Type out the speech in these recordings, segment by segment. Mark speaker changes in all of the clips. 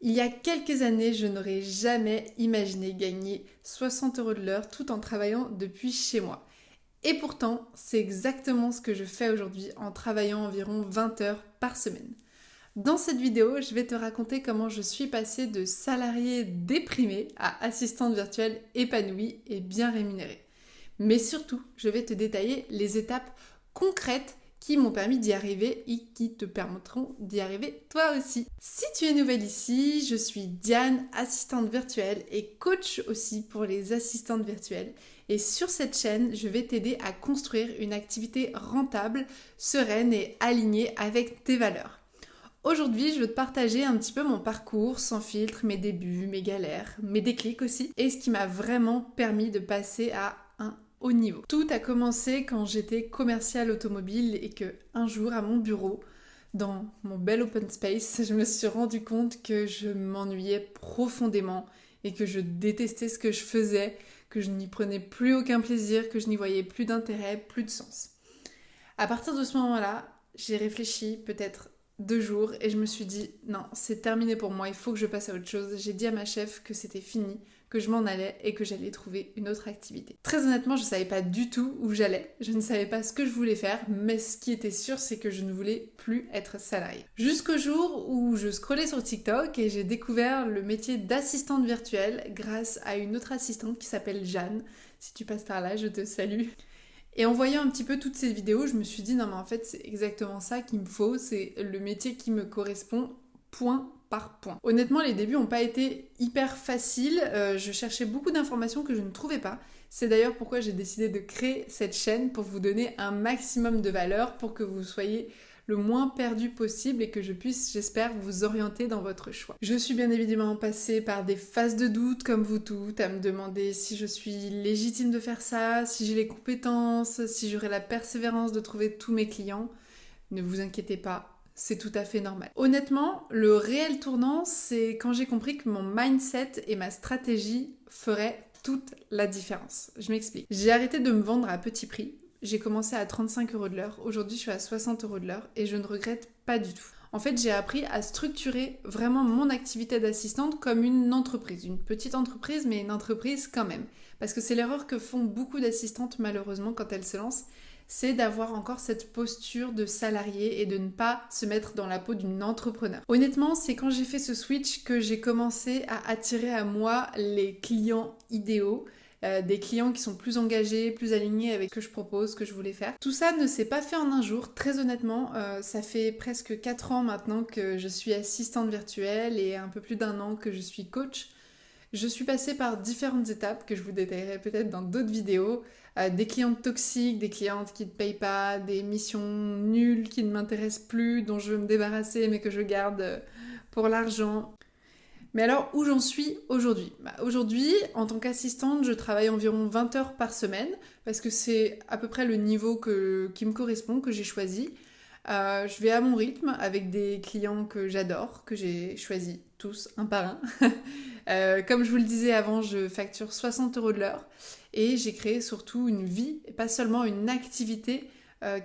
Speaker 1: Il y a quelques années, je n'aurais jamais imaginé gagner 60 € de l'heure tout en travaillant depuis chez moi. Et pourtant, c'est exactement ce que je fais aujourd'hui en travaillant environ 20 heures par semaine. Dans cette vidéo, je vais te raconter comment je suis passée de salariée déprimée à assistante virtuelle épanouie et bien rémunérée. Mais surtout, je vais te détailler les étapes concrètes qui m'ont permis d'y arriver et qui te permettront d'y arriver toi aussi. Si tu es nouvelle ici, je suis Diane, assistante virtuelle et coach aussi pour les assistantes virtuelles. Et sur cette chaîne, je vais t'aider à construire une activité rentable, sereine et alignée avec tes valeurs. Aujourd'hui, je veux te partager un petit peu mon parcours sans filtre, mes débuts, mes galères, mes déclics aussi, et ce qui m'a vraiment permis de passer à un haut niveau. Tout a commencé quand j'étais commerciale automobile et que un jour à mon bureau, dans mon bel open space, je me suis rendu compte que je m'ennuyais profondément et que je détestais ce que je faisais, que je n'y prenais plus aucun plaisir, que je n'y voyais plus d'intérêt, plus de sens. À partir de ce moment-là, j'ai réfléchi peut-être 2 jours et je me suis dit non, c'est terminé pour moi, il faut que je passe à autre chose. J'ai dit à ma chef que c'était fini, que je m'en allais et que j'allais trouver une autre activité. Très honnêtement, je ne savais pas du tout où j'allais, je ne savais pas ce que je voulais faire, mais ce qui était sûr, c'est que je ne voulais plus être salariée. Jusqu'au jour où je scrollais sur TikTok et j'ai découvert le métier d'assistante virtuelle grâce à une autre assistante qui s'appelle Jeanne. Si tu passes par là, je te salue. Et en voyant un petit peu toutes ces vidéos, je me suis dit non mais en fait c'est exactement ça qu'il me faut, c'est le métier qui me correspond point par point. Honnêtement les débuts n'ont pas été hyper faciles, je cherchais beaucoup d'informations que je ne trouvais pas. C'est d'ailleurs pourquoi j'ai décidé de créer cette chaîne pour vous donner un maximum de valeur pour que vous soyez le moins perdu possible et que je puisse, j'espère, vous orienter dans votre choix. Je suis bien évidemment passée par des phases de doute comme vous toutes, à me demander si je suis légitime de faire ça, si j'ai les compétences, si j'aurai la persévérance de trouver tous mes clients. Ne vous inquiétez pas, c'est tout à fait normal. Honnêtement, le réel tournant, c'est quand j'ai compris que mon mindset et ma stratégie feraient toute la différence. Je m'explique. J'ai arrêté de me vendre à petit prix. J'ai commencé à 35 € de l'heure, aujourd'hui je suis à 60 € de l'heure et je ne regrette pas du tout. En fait, j'ai appris à structurer vraiment mon activité d'assistante comme une entreprise. Une petite entreprise, mais une entreprise quand même. Parce que c'est l'erreur que font beaucoup d'assistantes malheureusement quand elles se lancent, c'est d'avoir encore cette posture de salarié et de ne pas se mettre dans la peau d'une entrepreneur. Honnêtement, c'est quand j'ai fait ce switch que j'ai commencé à attirer à moi les clients idéaux, des clients qui sont plus engagés, plus alignés avec ce que je propose, ce que je voulais faire. Tout ça ne s'est pas fait en un jour, très honnêtement. Ça fait presque 4 ans maintenant que je suis assistante virtuelle et un peu plus d'1 an que je suis coach. Je suis passée par différentes étapes que je vous détaillerai peut-être dans d'autres vidéos. Des clientes toxiques, des clientes qui ne payent pas, des missions nulles qui ne m'intéressent plus, dont je veux me débarrasser mais que je garde pour l'argent. Mais alors, où j'en suis aujourd'hui ? Aujourd'hui, en tant qu'assistante, je travaille environ 20 heures par semaine, parce que c'est à peu près le niveau qui me correspond, que j'ai choisi. Je vais à mon rythme, avec des clients que j'adore, que j'ai choisis tous, un par un. Comme je vous le disais avant, je facture 60 € de l'heure, et j'ai créé surtout une vie, et pas seulement une activité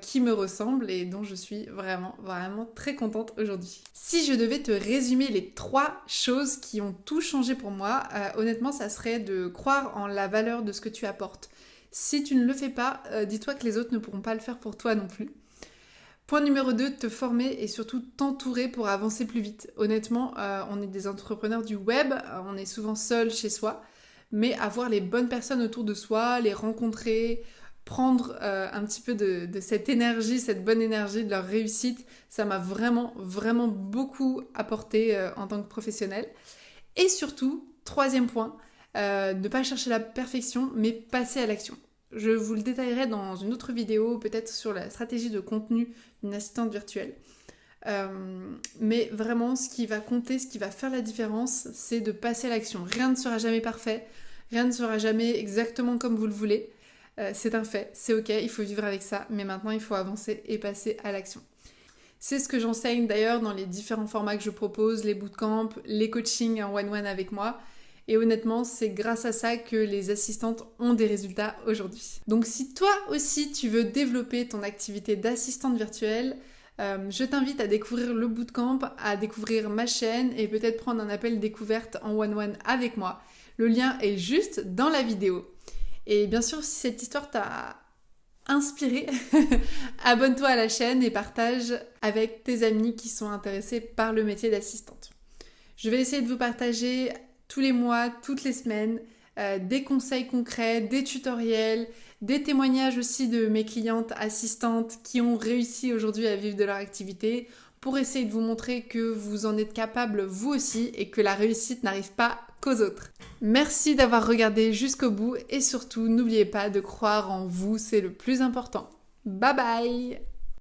Speaker 1: qui me ressemble et dont je suis vraiment, vraiment très contente aujourd'hui. Si je devais te résumer les 3 choses qui ont tout changé pour moi, honnêtement, ça serait de croire en la valeur de ce que tu apportes. Si tu ne le fais pas, dis-toi que les autres ne pourront pas le faire pour toi non plus. Point numéro 2, te former et surtout t'entourer pour avancer plus vite. Honnêtement, on est des entrepreneurs du web, on est souvent seul chez soi, mais avoir les bonnes personnes autour de soi, les rencontrer, prendre un petit peu de cette énergie, cette bonne énergie de leur réussite, ça m'a vraiment, vraiment beaucoup apporté en tant que professionnelle. Et surtout, 3e point, ne pas chercher la perfection, mais passer à l'action. Je vous le détaillerai dans une autre vidéo, peut-être sur la stratégie de contenu d'une assistante virtuelle. Mais vraiment, ce qui va compter, ce qui va faire la différence, c'est de passer à l'action. Rien ne sera jamais parfait, rien ne sera jamais exactement comme vous le voulez. C'est un fait, c'est ok, il faut vivre avec ça, mais maintenant il faut avancer et passer à l'action. C'est ce que j'enseigne d'ailleurs dans les différents formats que je propose, les bootcamps, les coachings en one-one avec moi. Et honnêtement, c'est grâce à ça que les assistantes ont des résultats aujourd'hui. Donc si toi aussi tu veux développer ton activité d'assistante virtuelle, Je t'invite à découvrir le bootcamp, à découvrir ma chaîne et peut-être prendre un appel découverte en one-one avec moi. Le lien est juste dans la vidéo. Et bien sûr, si cette histoire t'a inspiré, abonne-toi à la chaîne et partage avec tes amis qui sont intéressés par le métier d'assistante. Je vais essayer de vous partager tous les mois, toutes les semaines, des conseils concrets, des tutoriels, des témoignages aussi de mes clientes assistantes qui ont réussi aujourd'hui à vivre de leur activité pour essayer de vous montrer que vous en êtes capable vous aussi et que la réussite n'arrive pas qu'aux autres. Merci d'avoir regardé jusqu'au bout et surtout n'oubliez pas de croire en vous, c'est le plus important. Bye bye!